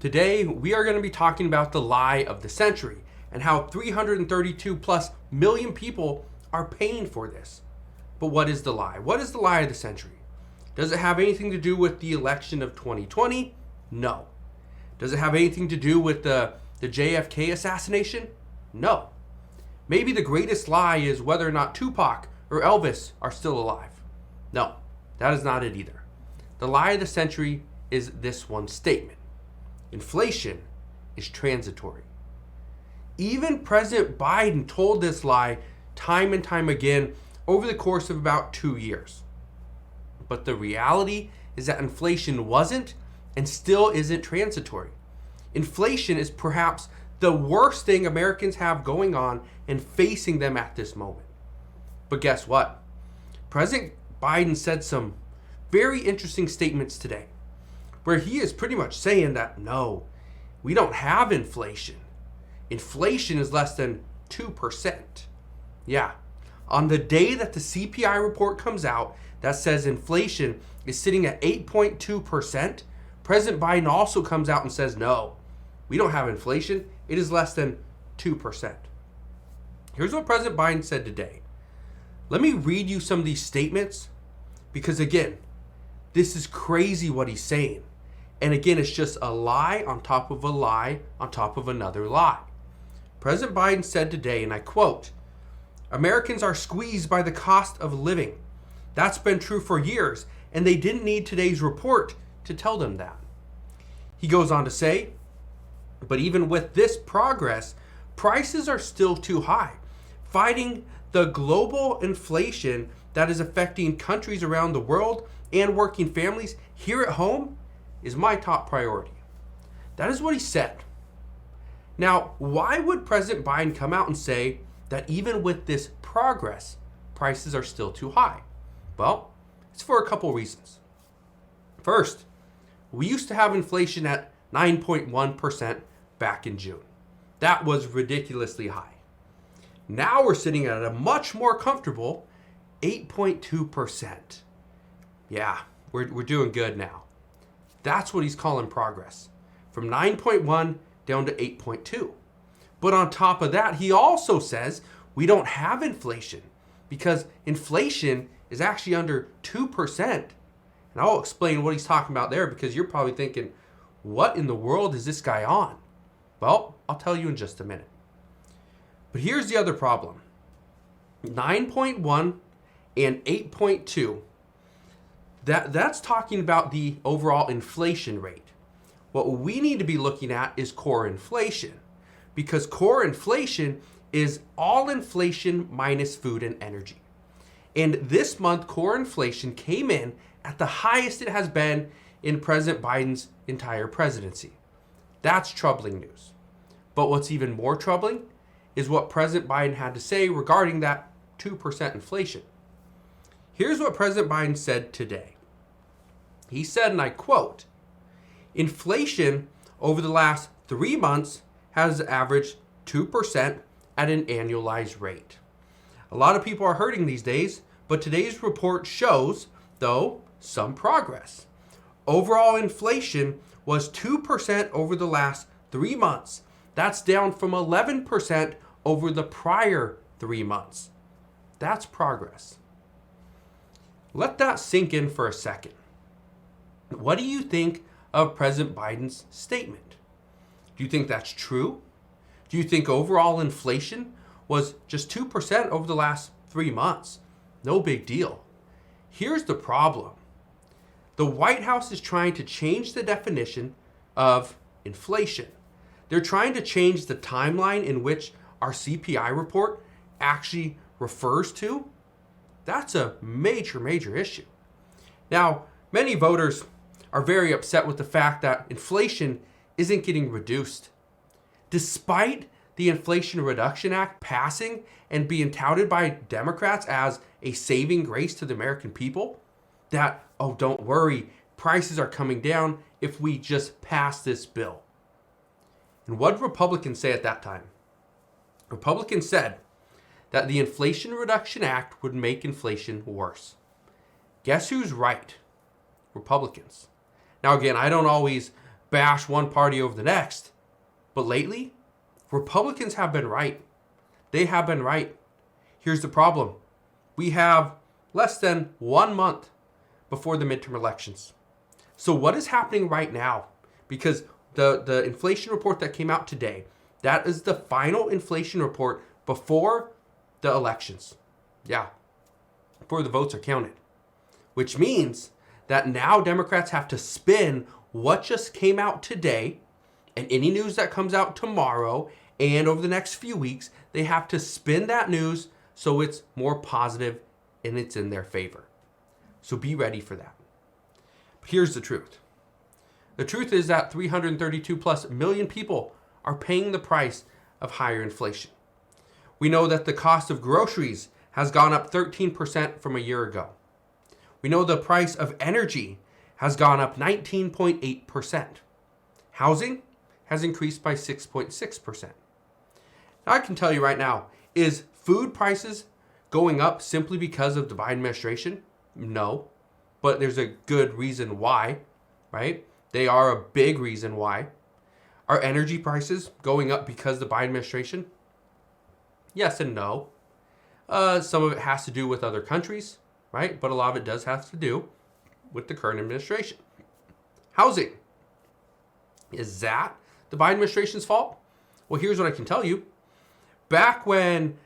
Today, we are going to be talking about the lie of the century and how 332 plus million people are paying for this. But what is the lie? What is the lie of the century? Does it have anything to do with the election of 2020? No. Does it have anything to do with the JFK assassination? No. Maybe the greatest lie is whether or not Tupac or Elvis are still alive. No, that is not it either. The lie of the century is this one statement. Inflation is transitory. Even President Biden told this lie time and time again over the course of about 2 years. But the reality is that inflation wasn't and still isn't transitory. Inflation is perhaps the worst thing Americans have going on and facing them at this moment. But guess what? President Biden said some very interesting statements today, where he is pretty much saying that no, we don't have inflation. Inflation is less than 2%. Yeah, on the day that the CPI report comes out that says inflation is sitting at 8.2%, President Biden also comes out and says no, we don't have inflation. It is less than 2%. Here's what President Biden said today. Let me read you some of these statements because, again, this is crazy what he's saying. And again, it's just a lie on top of a lie on top of another lie. President Biden said today, and I quote, "Americans are squeezed by the cost of living. That's been true for years, and they didn't need today's report to tell them that." He goes on to say, "But even with this progress, prices are still too high. Fighting the global inflation that is affecting countries around the world and working families here at home is my top priority." That is what he said. Now, why would President Biden come out and say that even with this progress, prices are still too high? Well, it's for a couple reasons. First, we used to have inflation at 9.1% back in June. That was ridiculously high. Now we're sitting at a much more comfortable 8.2%. Yeah, we're doing good now. That's what he's calling progress. From 9.1 down to 8.2. But on top of that, he also says we don't have inflation because inflation is actually under 2%. And I'll explain what he's talking about there because you're probably thinking, what in the world is this guy on? Well, I'll tell you in just a minute. But here's the other problem. 9.1 and 8.2. That's talking about the overall inflation rate. What we need to be looking at is core inflation, because core inflation is all inflation minus food and energy. And this month, core inflation came in at the highest it has been in President Biden's entire presidency. That's troubling news. But what's even more troubling is what President Biden had to say regarding that 2% inflation. Here's what President Biden said today. He said, and I quote, "Inflation over the last 3 months has averaged 2% at an annualized rate. A lot of people are hurting these days, but today's report shows, though, some progress. Overall inflation was 2% over the last 3 months. That's down from 11% over the prior 3 months. That's progress." Let that sink in for a second. What do you think of President Biden's statement? Do you think that's true? Do you think overall inflation was just 2% over the last 3 months? No big deal. Here's the problem. The White House is trying to change the definition of inflation. They're trying to change the timeline in which our CPI report actually refers to. That's a major, major issue. Now, many voters are very upset with the fact that inflation isn't getting reduced. Despite the Inflation Reduction Act passing and being touted by Democrats as a saving grace to the American people, that, oh, don't worry, prices are coming down if we just pass this bill. And what did Republicans say at that time? Republicans said that the Inflation Reduction Act would make inflation worse. Guess who's right? Republicans. Now again, I don't always bash one party over the next. But lately, Republicans have been right. They have been right. Here's the problem. We have less than 1 month before the midterm elections. So what is happening right now? Because the inflation report that came out today, that is the final inflation report before the elections. Yeah, before the votes are counted. Which means that now Democrats have to spin what just came out today and any news that comes out tomorrow and over the next few weeks, they have to spin that news so it's more positive and it's in their favor. So be ready for that. But here's the truth. The truth is that 332 plus million people are paying the price of higher inflation. We know that the cost of groceries has gone up 13% from a year ago. We know the price of energy has gone up 19.8%. Housing has increased by 6.6%. Now I can tell you right now, is food prices going up simply because of the Biden administration? No, but there's a good reason why, right? They are a big reason why. Are energy prices going up because of the Biden administration? Yes and no. Some of it has to do with other countries, right? But a lot of it does have to do with the current administration. Housing. Is that the Biden administration's fault? Well, here's what I can tell you. Back when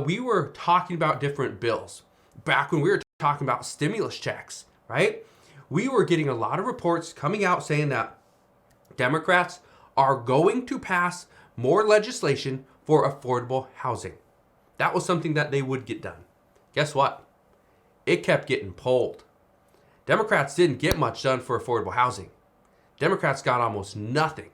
we were talking about different bills, back when we were talking about stimulus checks, right? We were getting a lot of reports coming out saying that Democrats are going to pass more legislation for affordable housing. That was something that they would get done. Guess what? It kept getting pulled. Democrats didn't get much done for affordable housing. Democrats got almost nothing.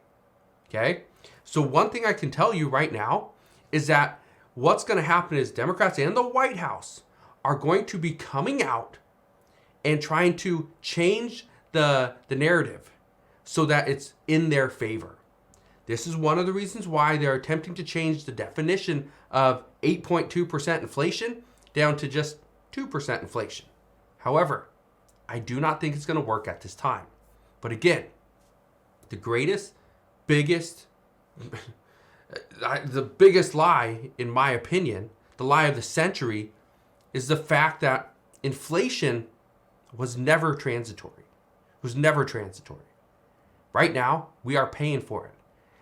Okay? So one thing I can tell you right now is that what's going to happen is Democrats and the White House are going to be coming out and trying to change the narrative so that it's in their favor. This is one of the reasons why they're attempting to change the definition of 8.2% inflation down to just 2% inflation. However, I do not think it's going to work at this time. But again, the biggest lie, in my opinion, the lie of the century, is the fact that inflation was never transitory. It was never transitory. Right now, we are paying for it.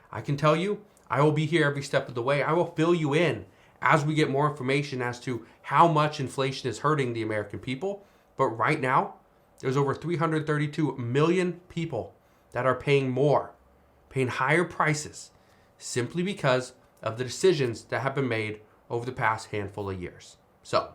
I can tell you, I will be here every step of the way. I will fill you in as we get more information as to how much inflation is hurting the American people. But right now, there's over 332 million people that are paying more, paying higher prices, simply because of the decisions that have been made over the past handful of years. So,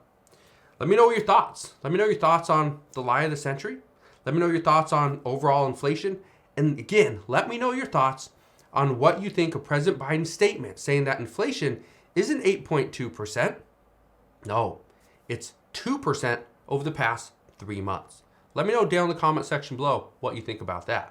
let me know your thoughts. Let me know your thoughts on the lie of the century. Let me know your thoughts on overall inflation. And again, let me know your thoughts on what you think of President Biden's statement saying that inflation isn't 8.2%. No, it's 2% over the past 3 months. Let me know down in the comment section below what you think about that.